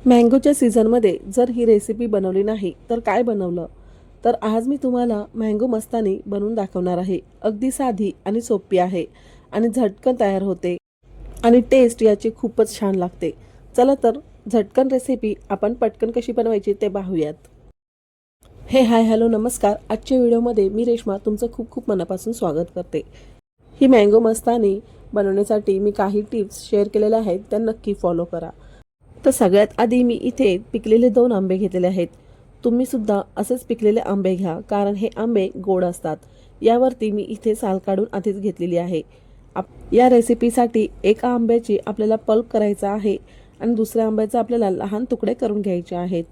मँगोच्या सीझनमध्ये जर ही रेसिपी बनवली नाही तर काय बनवलं? तर आज मी तुम्हाला मँगो मस्तानी बनवून दाखवणार आहे. अगदी साधी आणि सोपी आहे आणि झटकन तयार होते आणि टेस्ट याची खूपच छान लागते. चला तर झटकन रेसिपी आपण पटकन कशी बनवायची ते पाहूयात. हाय हॅलो नमस्कार. आजच्या व्हिडिओमध्ये मी रेश्मा तुमचं खूप खूप मनापासून स्वागत करते. ही मँगो मस्तानी बनवण्यासाठी मी काही टिप्स शेअर केलेल्या आहेत, त्या नक्की फॉलो करा. तर सगळ्यात आधी मी इथे पिकलेले 2 आंबे घेतलेले आहेत. तुम्ही सुद्धा असेच पिकलेले आंबे घ्या, कारण हे आंबे गोड असतात. यावरती मी इथे साल काढून आधीच घेतलेली आहे. या रेसिपीसाठी एका आंब्याची आपल्याला पल्प करायचा आहे आणि दुसऱ्या आंब्याचा आपल्याला लहान तुकडे करून घ्यायचे आहेत.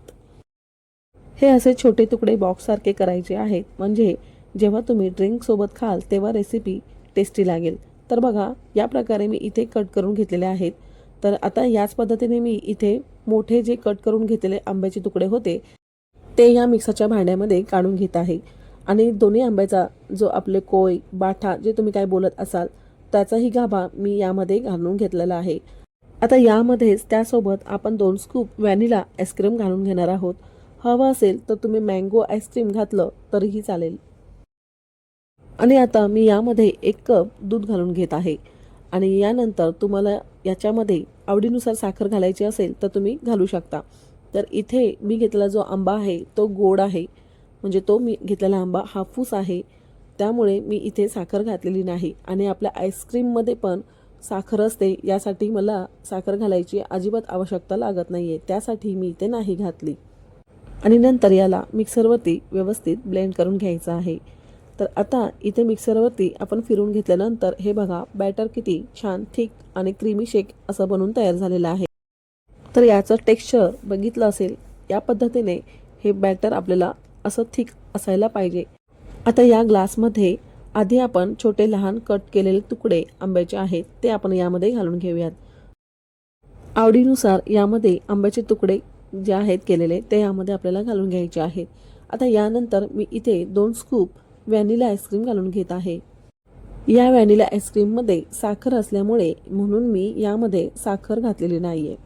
हे असे छोटे तुकडे बॉक्ससारखे करायचे आहेत, म्हणजे जेव्हा तुम्ही ड्रिंक सोबत खाल तेव्हा रेसिपी टेस्टी लागेल. तर बघा, या प्रकारे मी इथे कट करून घेतलेले आहेत. तर आता याच पद्धतीने मी इथे मोठे जे कट करून घेतलेले आंब्याचे तुकडे होते ते या मिक्सरच्या भांड्यामध्ये काढून घेत आहे आणि दोन्ही आंब्याचा जो आपले कोय बाठा जे तुम्ही काय बोलत असाल त्याचाही गाभा मी यामध्ये घालून घेतलेला आहे. आता यामध्येच त्यासोबत आपण 2 स्कूप व्हॅनिला आईस्क्रीम घालून घेणार आहोत. हवं असेल तर तुम्ही मँगो आईस्क्रीम घातलं तरीही चालेल. आणि आता मी यामध्ये 1 कप दूध घालून घेत आहे आणि यानंतर तुम्हाला याच्यामध्ये आवडीनुसार साखर घालायची असेल तर तुम्ही घालू शकता. तर इथे मी घेतलेला जो आंबा आहे तो गोड आहे, म्हणजे तो मी घेतलेला आंबा हापूस आहे, त्यामुळे मी इथे साखर घातलेली नाही. आणि आपल्या आईस्क्रीममध्ये पण साखर असते, यासाठी मला साखर घालायची अजिबात आवश्यकता लागत नाही आहे, त्यासाठी मी इथे नाही घातली. आणि नंतर याला मिक्सरवरती व्यवस्थित ब्लेंड करून घ्यायचं आहे. तर आता इथे मिक्सरवरती आपण फिरून घेतल्यानंतर हे बघा, बॅटर किती छान थिक आणि क्रीमी शेक असं बनून तयार झालेलं आहे. तर याचं टेक्स्चर बघितलं असेल, या पद्धतीने हे बॅटर आपल्याला असं थिक असायला पाहिजे. आता या ग्लासमध्ये आधी आपण छोटे लहान कट केलेले तुकडे आंब्याचे आहेत ते आपण यामध्ये घालून घेऊयात. आवडीनुसार यामध्ये आंब्याचे तुकडे जे आहेत केलेले ते यामध्ये आपल्याला घालून घ्यायचे आहेत. आता यानंतर मी इथे 2 स्कूप व्हॅनिला आईस्क्रीम घालून घेत आहे. या व्हॅनिला आईस्क्रीममध्ये साखर असल्यामुळे म्हणून मी यामध्ये साखर घातलेली नाही आहे.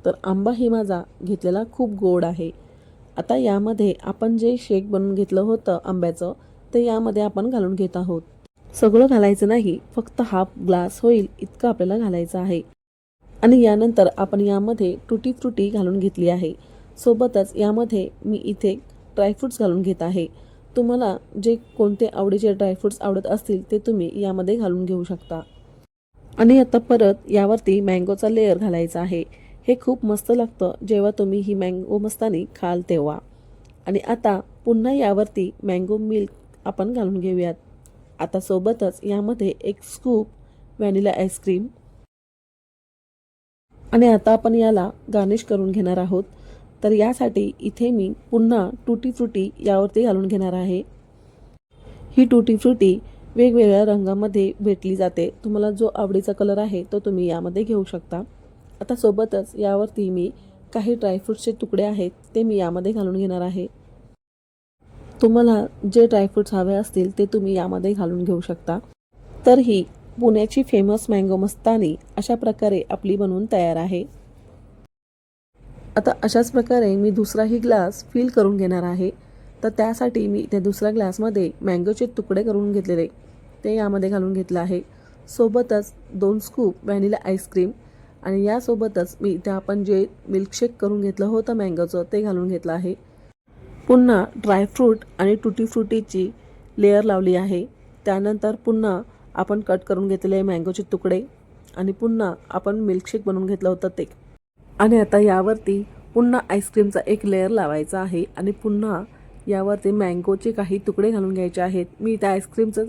तर आंबाही माझा घेतलेला खूप गोड आहे. आता यामध्ये आपण जे शेक बनवून घेतलं होतं आंब्याचं ते यामध्ये आपण घालून घेत आहोत. सगळं घालायचं नाही, फक्त हाफ ग्लास होईल इतकं आपल्याला घालायचं आहे. आणि यानंतर आपण यामध्ये टुटी फ्रुटी घालून घेतली आहे. सोबतच यामध्ये मी इथे ड्रायफ्रूट्स घालून घेत आहे. तुम्हाला जे कोणते आवडीचे ड्रायफ्रूट्स आवडत असतील ते तुम्ही यामध्ये घालून घेऊ शकता. आणि आता परत यावरती मँगोचा लेअर घालायचा आहे. हे खूप मस्त लागतं जेव्हा तुम्ही ही मँगो मस्तानी खाल तेव्हा. आणि आता पुन्हा यावरती मँगो मिल्क आपण घालून घेऊयात. आता सोबतच यामध्ये 1 स्कूप व्हॅनिला आईस्क्रीम आणि आता आपण याला गार्निश करून घेणार आहोत. तर यासाठी इथे मी पुन्हा टुटी फ्रुटी यावरती घालून घेणार आहे. ही टुटी फ्रुटी वेगवेगळ्या रंगामध्ये भेटली जाते. तुम्हाला जो आवडीचा कलर आहे तो तुम्ही यामध्ये घेऊ शकता. आता सोबतच यावरती मी काही ड्रायफ्रूट्सचे तुकडे आहेत ते मी यामध्ये घालून घेणार आहे. तुम्हाला जे ड्रायफ्रूट्स हवे असतील ते तुम्ही यामध्ये घालून घेऊ शकता. तर ही पुण्याची फेमस मँगो मस्तानी अशा प्रकारे आपली बनवून तयार आहे. आता अशाच प्रकारे मी दुसराही ग्लास फिल करून घेणार आहे. तर त्यासाठी मी त्या दुसऱ्या ग्लासमध्ये मँगोचे तुकडे करून घेतलेले ते यामध्ये घालून घेतलं आहे. सोबतच 2 स्कूप व्हॅनिला आईस्क्रीम आणि यासोबतच मी इथे आपण जे मिल्कशेक करून घेतलं होतं मँगोचं ते घालून घेतलं आहे. पुन्हा ड्रायफ्रूट आणि टुटी फ्रुटीची लेअर लावली आहे. त्यानंतर पुन्हा आपण कट करून घेतलेले मँगोचे तुकडे आणि पुन्हा आपण मिल्कशेक बनवून घेतलं होतं ते. आणि आता यावरती पुन्हा आईस्क्रीमचा एक लेअर लावायचा आहे आणि पुन्हा यावरती मँगोचे काही तुकडे घालून घ्यायचे आहेत. मी इथे आईस्क्रीमचं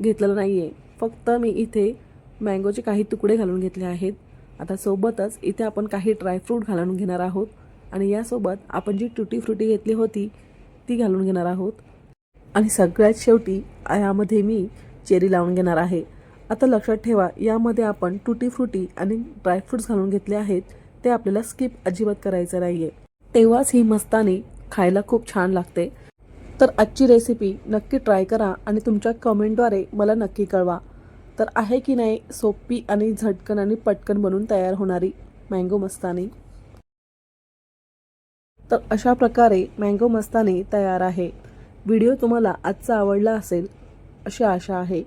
घेतलेलं नाही आहे, फक्त मी इथे मँगोचे काही तुकडे घालून घेतले आहेत. आता सोबतच इथे आपण काही ड्रायफ्रूट घालून घेणार आहोत आणि यासोबत आपण जी टुटी फ्रुटी घेतली होती ती घालून घेणार आहोत. आणि सगळ्यात शेवटी यामध्ये मी चेरी लावून घेणार आहे. आता लक्षात ठेवा, यामध्ये आपण टुटी फ्रुटी आणि ड्रायफ्रूट्स घालून घेतले आहेत ते आपल्याला स्किप अजिबात करायचं नाही आहे, तेव्हाच ही मस्तानी खायला खूप छान लागते. तर आजची रेसिपी नक्की ट्राय करा आणि तुमच्या कमेंटद्वारे मला नक्की कळवा. तर आहे की नाही सोपी आणि झटकन आणि पटकन बनून तयार होणारी मँगो मस्तानी. तर अशा प्रकारे मँगो मस्तानी तयार आहे. व्हिडिओ तुम्हाला आजचा आवडला असेल अशी आशा आहे.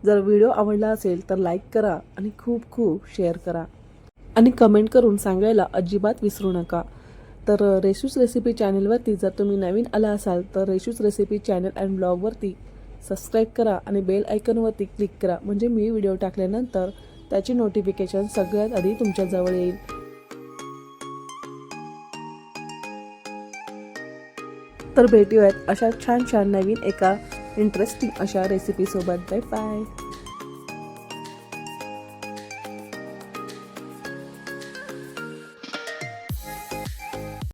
जर व्हिडिओ आवडला असेल तर लाईक करा आणि खूप खूप शेअर करा आणि कमेंट करून सांगायला अजिबात विसरू नका. तर रेशूज रेसिपी चॅनलवरती जर तुम्ही नवीन आला असाल तर Reshu's recipe channel and ब्लॉगवरती subscribe करा आणि बेल आयकॉनवरती क्लिक करा, म्हणजे मी व्हिडिओ टाकल्यानंतर त्याची नोटिफिकेशन सगळ्यात आधी तुमच्याजवळ येईल. तर भेटूयात अशा छान छान नवीन एका इंटरेस्टिंग अशा रेसिपीसोबत. Bye bye.